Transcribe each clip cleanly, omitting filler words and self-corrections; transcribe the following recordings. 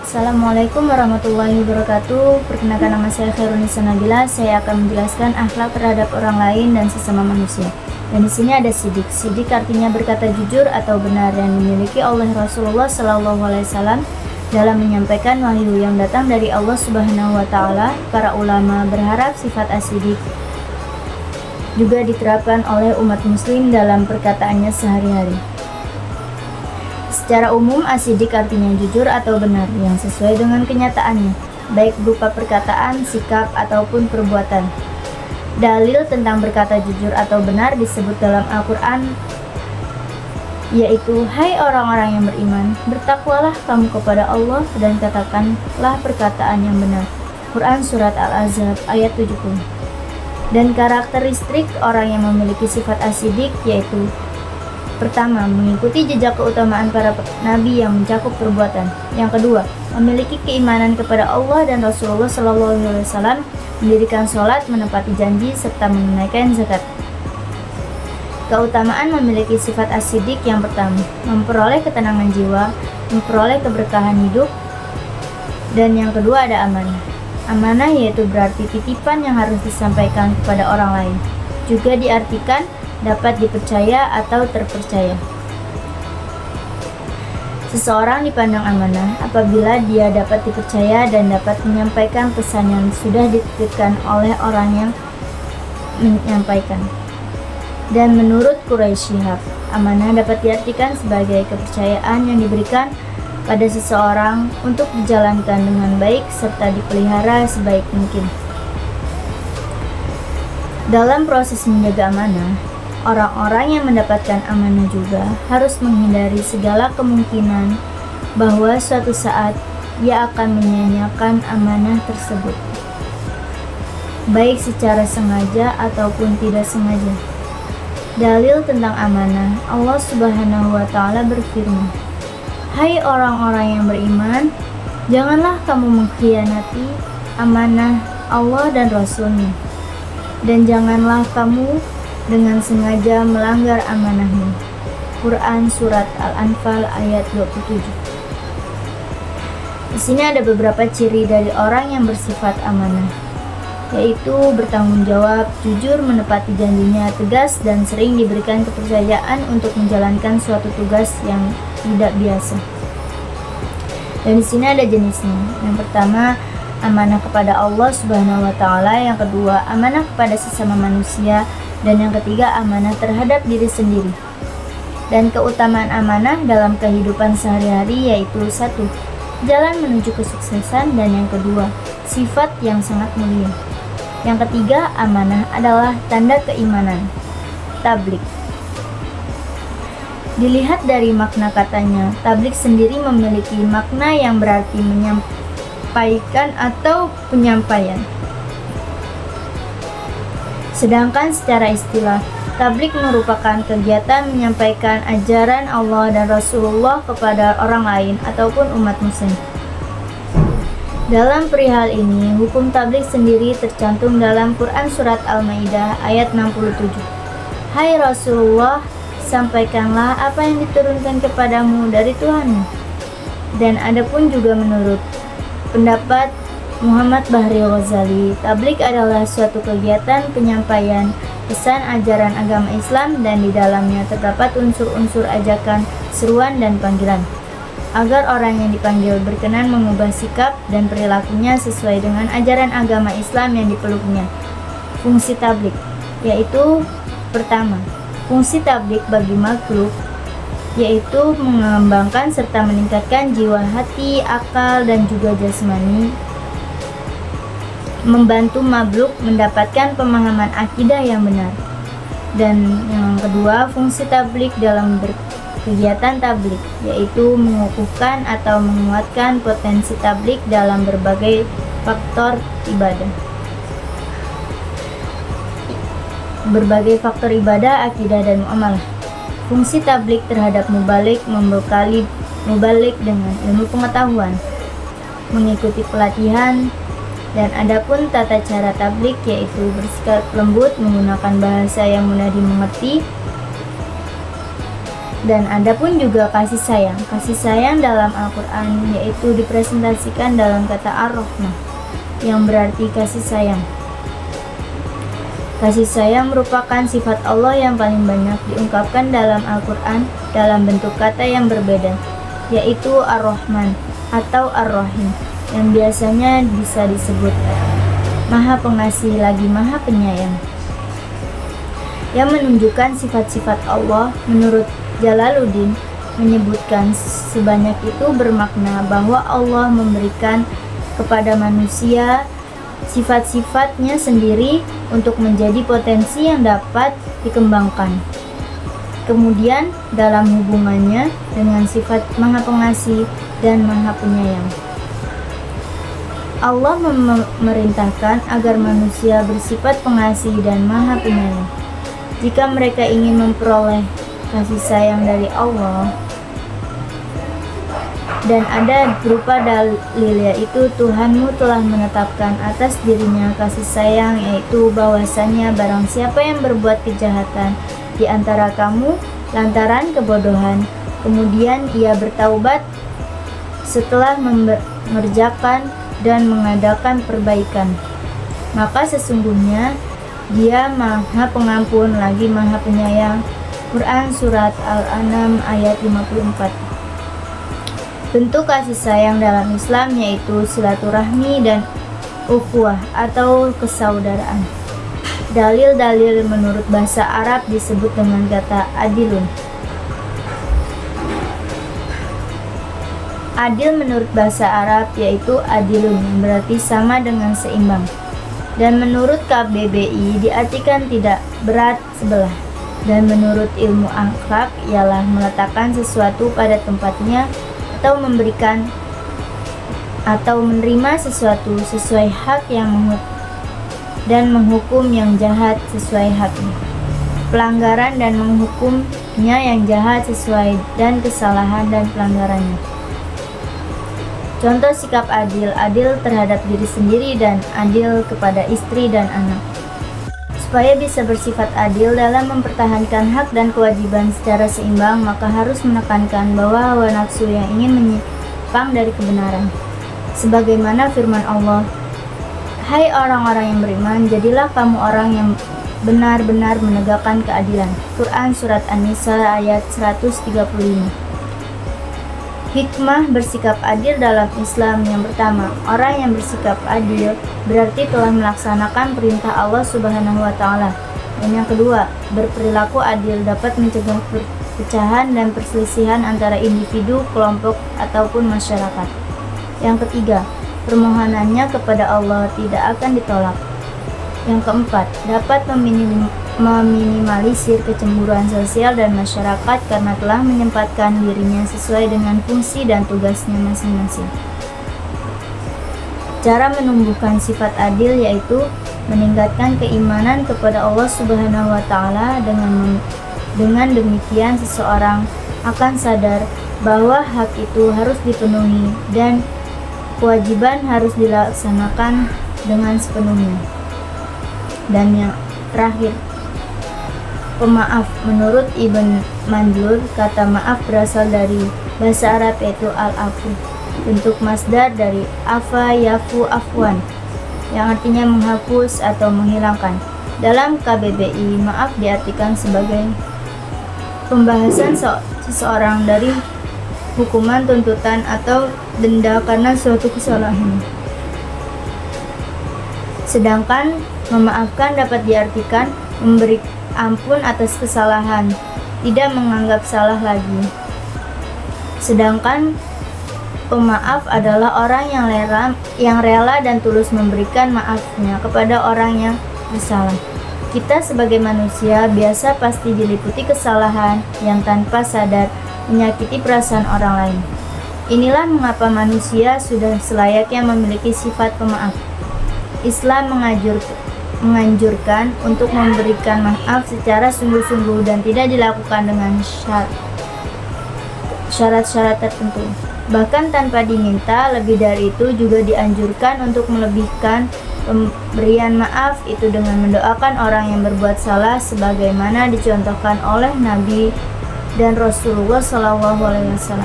Assalamualaikum warahmatullahi wabarakatuh. Perkenalkan, nama saya Khairunisa Nabila. Saya akan menjelaskan akhlak terhadap orang lain dan sesama manusia. Dan di sini ada sidik. Sidik artinya berkata jujur atau benar yang dimiliki oleh Rasulullah SAW dalam menyampaikan wahyu yang datang dari Allah Subhanahu wa Ta'ala. Para ulama berharap sifat as-sidik juga diterapkan oleh umat muslim dalam perkataannya sehari-hari. Secara umum, as-sidik artinya jujur atau benar yang sesuai dengan kenyataannya, baik berupa perkataan, sikap, ataupun perbuatan. Dalil tentang berkata jujur atau benar disebut dalam Al-Quran, yaitu, hai orang-orang yang beriman, bertakwalah kamu kepada Allah dan katakanlah perkataan yang benar. Quran Surat Al-Ahzab ayat 70. Dan karakteristik orang yang memiliki sifat as-sidik yaitu: pertama, mengikuti jejak keutamaan para nabi yang mencakup perbuatan. Yang kedua, memiliki keimanan kepada Allah dan Rasulullah SAW, mendirikan sholat, menepati janji, serta menunaikan zakat. Keutamaan memiliki sifat as-sidik yang pertama, memperoleh ketenangan jiwa, memperoleh keberkahan hidup. Dan yang kedua ada amanah. Amanah yaitu berarti titipan yang harus disampaikan kepada orang lain. Juga diartikan dapat dipercaya atau terpercaya. Seseorang dipandang amanah apabila dia dapat dipercaya dan dapat menyampaikan pesan yang sudah dititipkan oleh orang yang menyampaikan. Dan menurut Quraisy Shihab, amanah dapat diartikan sebagai kepercayaan yang diberikan pada seseorang untuk dijalankan dengan baik serta dipelihara sebaik mungkin. Dalam proses menjaga amanah, orang-orang yang mendapatkan amanah juga harus menghindari segala kemungkinan bahwa suatu saat ia akan menyia-nyiakan amanah tersebut, baik secara sengaja ataupun tidak sengaja. Dalil tentang amanah, Allah Subhanahu wa Ta'ala berfirman, hai orang-orang yang beriman, janganlah kamu mengkhianati amanah Allah dan Rasul-Nya, dan janganlah kamu dengan sengaja melanggar amanahnya. Quran Surat Al-Anfal ayat 27. Di sini ada beberapa ciri dari orang yang bersifat amanah, yaitu bertanggung jawab, jujur, menepati janjinya, tegas, dan sering diberikan kepercayaan untuk menjalankan suatu tugas yang tidak biasa. Dan di sini ada jenisnya. Yang pertama, amanah kepada Allah Subhanahu wa Ta'ala. Yang kedua, amanah kepada sesama manusia. Dan yang ketiga, amanah terhadap diri sendiri. Dan keutamaan amanah dalam kehidupan sehari-hari yaitu: satu, jalan menuju kesuksesan. Dan yang kedua, sifat yang sangat mulia. Yang ketiga, amanah adalah tanda keimanan. Tablik. Dilihat dari makna katanya, tablik sendiri memiliki makna yang berarti menyampaikan atau penyampaian. Sedangkan secara istilah, tablik merupakan kegiatan menyampaikan ajaran Allah dan Rasulullah kepada orang lain ataupun umat muslim. Dalam perihal ini, hukum tablik sendiri tercantum dalam Quran Surat Al-Maidah ayat 67. Hai Rasulullah, sampaikanlah apa yang diturunkan kepadamu dari Tuhanmu. Dan adapun juga menurut pendapat Muhammad Bahri Ghazali, tablik adalah suatu kegiatan penyampaian pesan ajaran agama Islam dan di dalamnya terdapat unsur-unsur ajakan, seruan, dan panggilan, agar orang yang dipanggil berkenan mengubah sikap dan perilakunya sesuai dengan ajaran agama Islam yang dipeluknya. Fungsi tablik yaitu: pertama, fungsi tablik bagi makhluk yaitu mengembangkan serta meningkatkan jiwa, hati, akal, dan juga jasmani, membantu makhluk mendapatkan pemahaman akidah yang benar. Dan yang kedua, fungsi tablik dalam kegiatan tablik yaitu mengukuhkan atau menguatkan potensi tablik dalam berbagai faktor ibadah. Berbagai faktor ibadah, akidah, dan muamalah. Fungsi tablik terhadap mubalik membekali mubalik dengan ilmu pengetahuan, mengikuti pelatihan. Dan adapun tata cara tablik yaitu bersikap lembut, menggunakan bahasa yang mudah dimengerti, Dan ada pun juga kasih sayang. Kasih sayang dalam Al-Quran yaitu dipresentasikan dalam kata Ar-Rahmah, yang berarti kasih sayang. Kasih sayang merupakan sifat Allah yang paling banyak diungkapkan dalam Al-Quran dalam bentuk kata yang berbeda, yaitu Ar-Rahman atau Ar-Rahim, yang biasanya bisa disebut Maha Pengasih lagi Maha Penyayang. Yang menunjukkan sifat-sifat Allah, menurut Jalaluddin, menyebutkan sebanyak itu bermakna bahwa Allah memberikan kepada manusia sifat-sifatnya sendiri untuk menjadi potensi yang dapat dikembangkan. Kemudian dalam hubungannya dengan sifat Maha Pengasih dan Maha Penyayang, Allah memerintahkan agar manusia bersifat pengasih dan Maha Penyayang. Jika mereka ingin memperoleh kasih sayang dari Allah, dan ada berupa dalil, yaitu Tuhanmu telah menetapkan atas dirinya kasih sayang, yaitu bahwasanya barang siapa yang berbuat kejahatan di antara kamu lantaran kebodohan, kemudian ia bertaubat setelah mengerjakan dan mengadakan perbaikan, maka sesungguhnya Dia Maha Pengampun lagi Maha Penyayang. Quran Surat Al-An'am ayat 54. Bentuk kasih sayang dalam Islam yaitu silaturahmi dan ukhuwah atau kesaudaraan. Dalil-dalil menurut bahasa Arab disebut dengan kata adilun. Adil menurut bahasa Arab yaitu adilun, yang berarti sama dengan seimbang. Dan menurut KBBI diartikan tidak berat sebelah. Dan menurut ilmu akhlak ialah meletakkan sesuatu pada tempatnya atau memberikan atau menerima sesuatu sesuai hak dan menghukum yang jahat sesuai haknya. Pelanggaran dan menghukumnya yang jahat sesuai dan kesalahan dan pelanggarannya. Contoh sikap adil terhadap diri sendiri dan adil kepada istri dan anak. Supaya bisa bersifat adil dalam mempertahankan hak dan kewajiban secara seimbang, maka harus menekankan bahwa hawa nafsu yang ingin menyimpang dari kebenaran. Sebagaimana firman Allah, "Hai orang-orang yang beriman, jadilah kamu orang yang benar-benar menegakkan keadilan." Quran Surat An-Nisa ayat 135. Hikmah bersikap adil dalam Islam. Yang pertama, orang yang bersikap adil berarti telah melaksanakan perintah Allah Subhanahu wa Ta'ala. Dan yang kedua, berperilaku adil dapat mencegah perpecahan dan perselisihan antara individu, kelompok, ataupun masyarakat. Yang ketiga, permohonannya kepada Allah tidak akan ditolak. Yang keempat, dapat meminimalisir kecemburuan sosial dan masyarakat karena telah menyempatkan dirinya sesuai dengan fungsi dan tugasnya masing-masing. Cara menumbuhkan sifat adil yaitu meningkatkan keimanan kepada Allah Subhanahu wa Ta'ala. Dengan demikian seseorang akan sadar bahwa hak itu harus dipenuhi dan kewajiban harus dilaksanakan dengan sepenuhnya. Dan yang terakhir, pemaaf. Menurut Ibn Mandlur, kata maaf berasal dari bahasa Arab yaitu al-afu, bentuk masdar dari afa yafu afwan, yang artinya menghapus atau menghilangkan. Dalam KBBI, maaf diartikan sebagai pembahasan seseorang dari hukuman, tuntutan, atau denda karena suatu kesalahan. Sedangkan memaafkan dapat diartikan memberi ampun atas kesalahan, tidak menganggap salah lagi. Sedangkan pemaaf adalah orang yang rela dan tulus memberikan maafnya kepada orang yang bersalah. Kita sebagai manusia biasa pasti diliputi kesalahan yang tanpa sadar menyakiti perasaan orang lain. Inilah mengapa manusia sudah selayaknya memiliki sifat pemaaf. Islam menganjurkan untuk memberikan maaf secara sungguh-sungguh dan tidak dilakukan dengan syarat-syarat tertentu. Bahkan tanpa diminta, lebih dari itu juga dianjurkan untuk melebihkan pemberian maaf itu dengan mendoakan orang yang berbuat salah sebagaimana dicontohkan oleh Nabi dan Rasulullah SAW.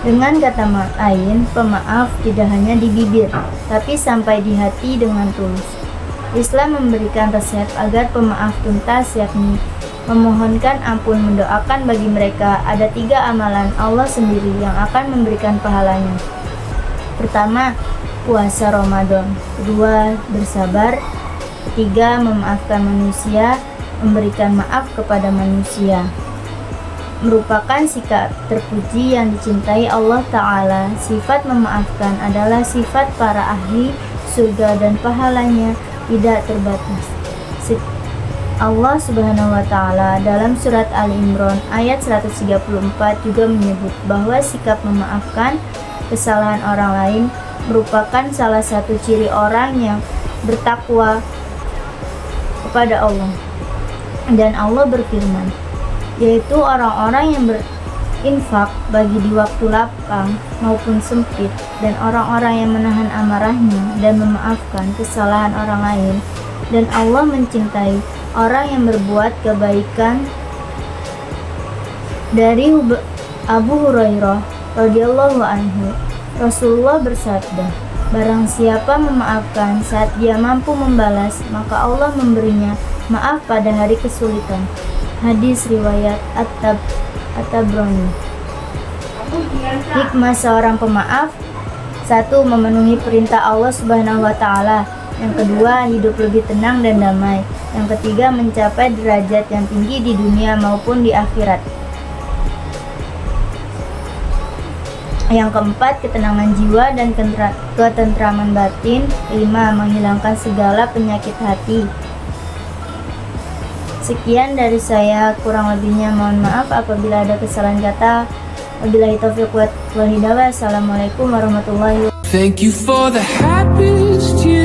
Dengan kata lain, pemaaf tidak hanya di bibir, tapi sampai di hati dengan tulus. Islam memberikan resep agar pemaaf tuntas, yakni memohonkan ampun, mendoakan bagi mereka. Ada 3 amalan Allah sendiri yang akan memberikan pahalanya. Pertama, puasa Ramadan. Kedua, bersabar. Ketiga, memaafkan manusia, memberikan maaf kepada manusia. Merupakan sikap terpuji yang dicintai Allah Ta'ala. Sifat memaafkan adalah sifat para ahli surga dan pahalanya tidak terbatas. Allah Subhanahu wa Ta'ala dalam surat Ali Imran ayat 134 juga menyebut bahwa sikap memaafkan kesalahan orang lain merupakan salah satu ciri orang yang bertakwa kepada Allah. Dan Allah berfirman, yaitu orang-orang yang berinfak bagi di waktu lapang maupun sempit, dan orang-orang yang menahan amarahnya dan memaafkan kesalahan orang lain. Dan Allah mencintai orang yang berbuat kebaikan. Dari Abu Hurairah radhiyallahu anhu, Rasulullah bersabda, barang siapa memaafkan saat dia mampu membalas, maka Allah memberinya maaf pada hari kesulitan. Hadis riwayat At-Tabrani. Hikmah seorang pemaaf: 1. Memenuhi perintah Allah Subhanahu wa Ta'ala. Yang kedua, hidup lebih tenang dan damai. Yang ketiga, mencapai derajat yang tinggi di dunia maupun di akhirat. Yang keempat, ketenangan jiwa dan ketentraman batin. 5. Menghilangkan segala penyakit hati. Sekian dari saya, kurang lebihnya mohon maaf apabila ada kesalahan kata. Wabillahi taufiq wal hidayah. Assalamualaikum warahmatullahi wabarakatuh. Thank you for the happiest year.